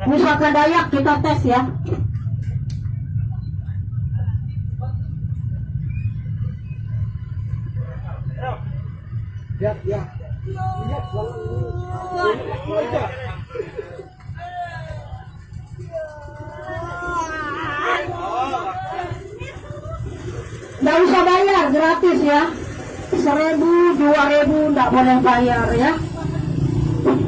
Pusaka Dayak kita tes ya. Ya. Nggak usah bayar, gratis ya. 1.000, 2.000 nggak boleh bayar ya.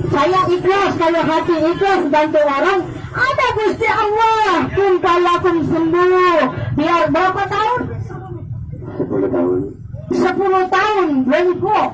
Saya ikhlas, kalau hati ikhlas bantu orang, ada Gusti Allah kumpalakum sembuh. Biar berapa tahun? 10 tahun. 10 tahun, bengkok.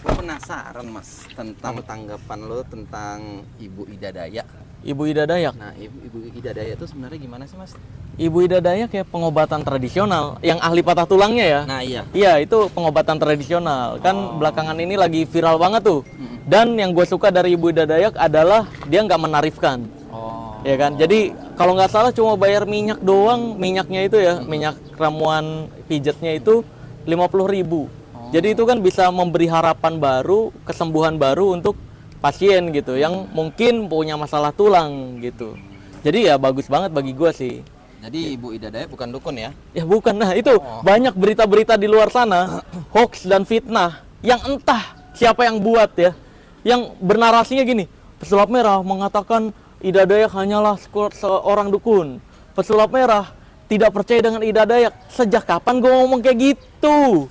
Penasaran mas tentang tanggapan lo tentang Ibu Ida Dayak. Ibu Ida Dayak. Nah, Ibu Ida Dayak itu sebenarnya gimana sih mas? Ibu Ida Dayak ya pengobatan tradisional yang ahli patah tulangnya ya. Nah iya. Iya, itu pengobatan tradisional. Kan belakangan ini lagi viral banget tuh. Dan yang gue suka dari Ibu Ida Dayak adalah dia nggak menarifkan. Ya kan. Jadi kalau nggak salah cuma bayar minyak doang, minyaknya itu ya, minyak ramuan pijatnya itu 50.000. Jadi itu kan bisa memberi harapan baru, kesembuhan baru untuk pasien gitu yang mungkin punya masalah tulang gitu. Jadi ya bagus banget bagi gua sih. Jadi Ibu Ida Dayak bukan dukun ya? Ya bukan, nah itu banyak berita-berita di luar sana hoax dan fitnah yang entah siapa yang buat ya. Yang bernarasinya gini, pesulap merah mengatakan Ida Dayak hanyalah seorang dukun. Pesulap merah tidak percaya dengan Ida Dayak. Sejak kapan gua ngomong kayak gitu?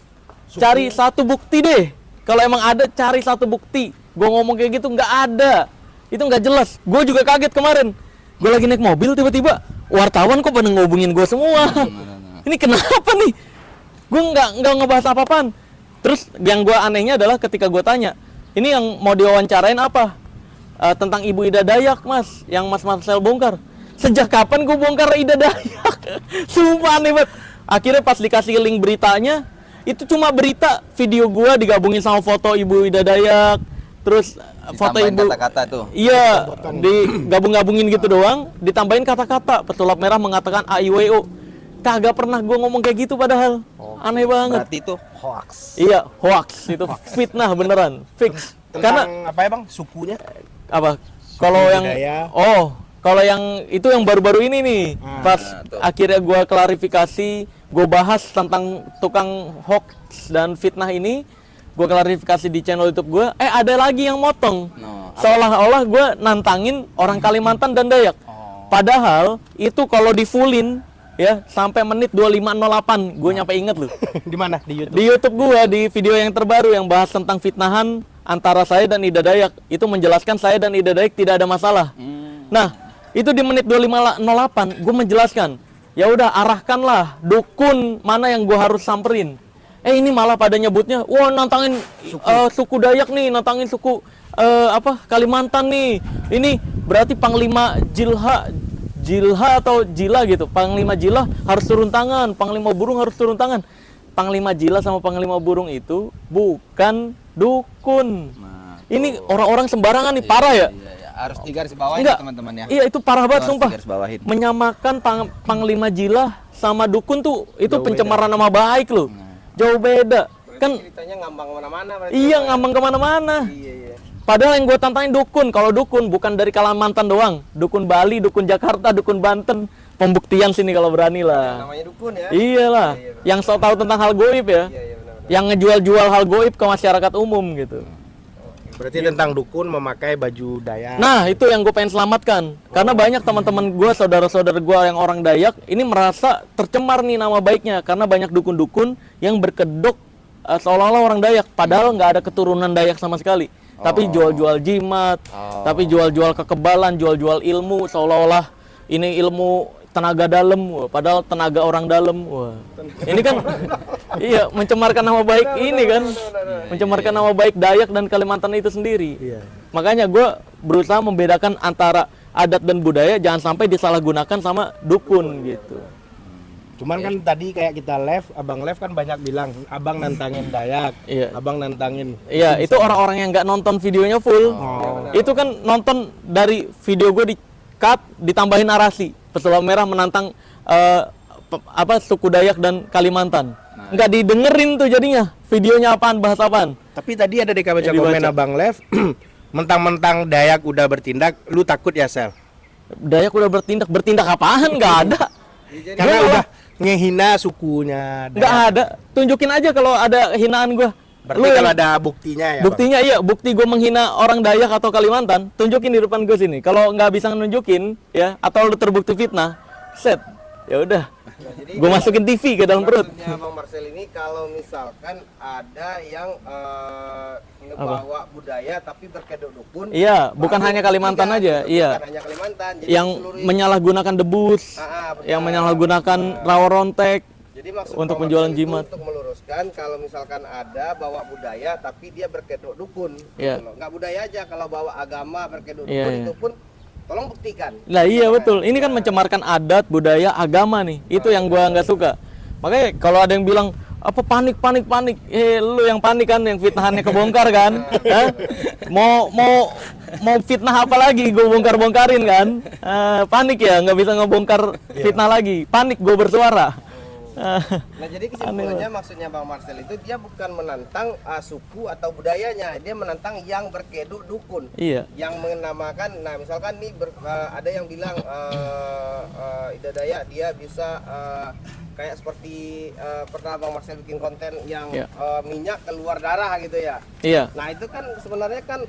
Cari satu bukti deh. Kalau emang ada, cari satu bukti. Gue ngomong kayak gitu nggak ada. Itu nggak jelas. Gue juga kaget kemarin. Gue lagi naik mobil tiba-tiba wartawan kok pada ngobongin gue semua. Ini kenapa nih? Gue nggak ngebahas apa-apaan. Terus yang gue anehnya adalah ketika gue tanya, ini yang mau diwawancarain apa? Tentang Ibu Ida Dayak mas, yang Mas Marcel bongkar. Sejak kapan gue bongkar Ida Dayak? Sumpah aneh banget. Akhirnya pas dikasih link beritanya, itu cuma berita, video gua digabungin sama foto Ibu Ida Dayak, terus foto ibu kata-kata tuh. Iya, digabung-gabungin gitu doang, ditambahin kata-kata. Pesulap merah mengatakan AIWO. Kagak pernah gua ngomong kayak gitu padahal. Aneh banget. Berarti itu hoax. Iya, hoax itu fitnah beneran, fix. Tentang Karena apa ya bang? Sukunya? apa? Kalau yang budaya. kalau yang itu yang baru-baru ini nih, pas akhirnya gua klarifikasi, gue bahas tentang tukang hoax dan fitnah ini, gue klarifikasi di channel YouTube gue. Ada lagi yang motong, seolah-olah gue nantangin orang Kalimantan dan Dayak. Padahal itu kalau di fullin ya sampai menit 25:08, gue nyampe inget loh. Di mana? Di YouTube? Di YouTube gue, di video yang terbaru yang bahas tentang fitnahan antara saya dan Ida Dayak, itu menjelaskan saya dan Ida Dayak tidak ada masalah. Nah, itu di menit 25:08 gue menjelaskan, ya udah arahkanlah dukun mana yang gue harus samperin. Ini malah pada nyebutnya, wah nantangin suku Dayak nih, nantangin suku Kalimantan nih. Ini berarti Panglima Jilha atau Jila gitu. Panglima Jila harus turun tangan, Panglima Burung harus turun tangan. Panglima Jila sama Panglima Burung itu bukan dukun. Ini orang-orang sembarangan nih, parah ya. Harus digarisbawahin Enggak, teman-teman ya. Iya itu parah banget sumpah. Menyamakan Menyamakan Panglima Jila sama dukun tuh itu pencemaran nama baik loh. Jauh beda. Kan Ceritanya ngambang kemana-mana. iya ngambang kemana-mana. Iya. Padahal yang gue tantangin dukun. Kalau dukun bukan dari Kalimantan doang. Dukun Bali, dukun Jakarta, dukun Banten. Pembuktian sini kalau berani lah. Namanya dukun ya. Iyalah. Yang so tahu tentang hal goib ya. Iya benar. Yang ngejual-jual hal goib ke masyarakat umum gitu. Berarti tentang dukun memakai baju Dayak. Nah, itu yang gue pengen selamatkan. Karena banyak teman-teman gue, saudara-saudara gue yang orang Dayak, ini merasa tercemar nih nama baiknya. Karena banyak dukun-dukun yang berkedok seolah-olah orang Dayak. Padahal nggak ada keturunan Dayak sama sekali. Tapi jual-jual jimat, tapi jual-jual kekebalan, jual-jual ilmu. Seolah-olah ini ilmu tenaga dalam, padahal tenaga orang dalam. Wah. Ini kan iya mencemarkan nama baik ini kan. Mencemarkan nama baik Dayak dan Kalimantan itu sendiri. Iya. Makanya gue berusaha membedakan antara adat dan budaya, jangan sampai disalahgunakan sama dukun gitu. Cuman kan tadi kayak kita live, Abang live kan banyak bilang, Abang nantangin Dayak, Iya. Abang nantangin. Iya, itu orang-orang yang nggak nonton videonya full. Itu kan nonton dari video gue di cut, ditambahin narasi. Pesulap merah menantang suku Dayak dan Kalimantan. Nggak didengerin tuh jadinya. Videonya apaan, bahas apaan. Tapi tadi ada di baca Yang komen dibaca. Abang live, mentang-mentang Dayak udah bertindak, lu takut ya Sel? Dayak udah bertindak apaan? Nggak ada. Karena Gua udah ngehina sukunya. nggak Dayak. ada. Tunjukin aja kalau ada hinaan gue. Berarti kalau ada buktinya ya. Buktinya iya, bukti gue menghina orang Dayak atau Kalimantan, tunjukin di depan gue sini. Kalau nggak bisa nunjukin, ya, atau lu terbukti fitnah, set, ya udah, gue masukin TV ke dalam perut. Maksudnya Bang Marcel ini kalau misalkan ada yang ngebawa budaya tapi berkedok dukun. Iya, bukan hanya Kalimantan aja, iya. Bukan hanya Kalimantan. Jadi Yang seluruh- menyalahgunakan debus, betul. yang menyalahgunakan rawa rontek. Jadi maksud untuk Bang penjualan Marcel itu jimat. untuk meluruskan kalau misalkan ada bawa budaya tapi dia berkedok dukun. Iya. Gitu loh. Nggak budaya aja, kalau bawa agama berkedok Iya, dukun iya. itu pun tolong buktikan. Lah iya betul, ini kan mencemarkan adat, budaya, agama nih. Itu yang gua nggak suka. Makanya kalau ada yang bilang apa panik, lu yang panik kan, yang fitnahannya kebongkar kan? Hah? Mau fitnah apa lagi? Gue bongkarin kan? Panik ya, nggak bisa ngebongkar fitnah lagi. Panik gue bersuara. Nah jadi kesimpulannya maksudnya Bang Marcel itu dia bukan menantang suku atau budayanya, dia menantang yang berkedok dukun. Iya. Yang menamakan, nah misalkan nih ada yang bilang Ida Dayak dia bisa kayak seperti pernah Bang Marcel bikin konten yang Iya. minyak keluar darah gitu ya. Iya. Nah itu kan sebenarnya kan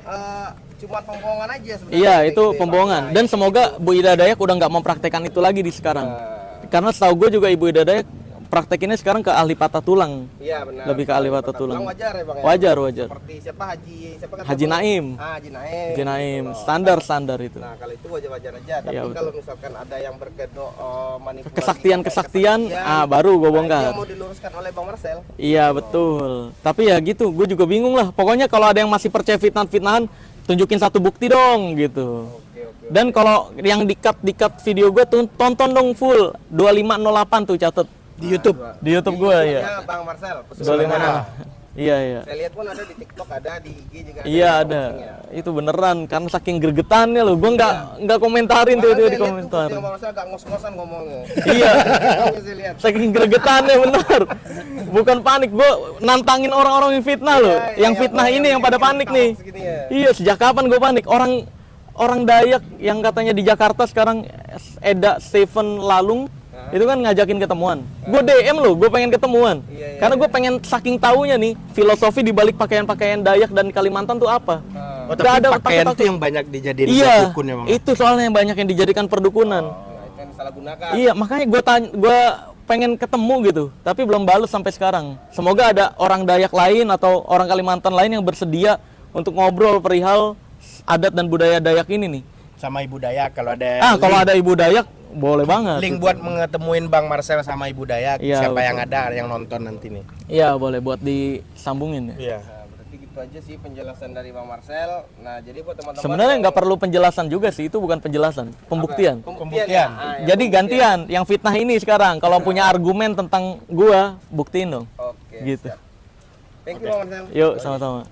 cuma pembohongan aja sebenarnya. Iya, kayak itu gitu ya, Bang. pembohongan. Nah, Dan semoga Bu Ida Dayak udah nggak mempraktekkan itu lagi di sekarang. Karena setahu gue juga Ibu Ida Dayak praktekinnya sekarang ke ahli patah tulang. Iya benar. Lebih ke ahli patah tulang. Wajar ya Bang. Wajar. Seperti siapa kata Haji Bang? Naim. Haji Naim. Haji Naim, Gitu loh. standar itu. Nah kalau itu wajar-wajar aja. Tapi Iya, betul. kalau misalkan ada yang berkedok manipulasi Kesaktian, baru gue nah, itu bongkar. yang mau diluruskan oleh Bang Marcel. Iya betul. Tapi ya gitu, gue juga bingung lah. Pokoknya kalau ada yang masih percaya fitnahan, tunjukin satu bukti dong gitu. Oke. Dan kalau yang di-cut video gue tonton dong full 2508 tuh catet Di YouTube. di YouTube gue ya. Ya Bang Marcel. 25. Iya. Saya lihat pun ada di TikTok, ada di IG juga. Iya ada. Itu beneran karena saking gregetannya loh. Gue nggak komentarin tuh itu di komentar. Bang Marcel agak ngos-ngosan ngomongnya. Iya. Saya lihat. Saking gregetannya bener. Bukan panik, gue nantangin orang-orang yang fitnah loh. Iya, Yang fitnah ini yang pada panik nih. Segini ya. Iya, sejak kapan gue panik? Orang Dayak yang katanya di Jakarta sekarang Eda Stephen Lalung itu kan ngajakin ketemuan. Gue DM loh, gue pengen ketemuan. Iya, Karena gue pengen saking taunya nih filosofi di balik pakaian-pakaian Dayak dan Kalimantan tuh apa. Oh, Nggak tapi ada pakaian takut-takut. itu yang banyak dijadiin Iya, dukun ya Bang. itu soalnya yang banyak yang dijadikan perdukunan. Nah, itu yang salah gunakan. Iya, makanya gue pengen ketemu gitu, tapi belum balas sampai sekarang. Semoga ada orang Dayak lain atau orang Kalimantan lain yang bersedia untuk ngobrol perihal adat dan budaya Dayak ini nih. Sama Ibu Dayak kalau ada. Kalau ada Ibu Dayak boleh banget. link buat mengetemuin Bang Marcel sama Ibu Dayak, Iya, siapa betul. yang ada yang nonton nanti nih. Iya, boleh buat disambungin ya. Iya. Nah, berarti gitu aja sih penjelasan dari Bang Marcel. Nah, jadi buat teman-teman Sebenarnya yang- nggak perlu penjelasan juga sih, itu bukan penjelasan, pembuktian. Pembuktian. Pembuktian. Jadi gantian, yang fitnah ini sekarang kalau punya argumen tentang gua, buktiin dong. Oke. Gitu. siap. Thank you Bang Marcel. Yuk, sama-sama.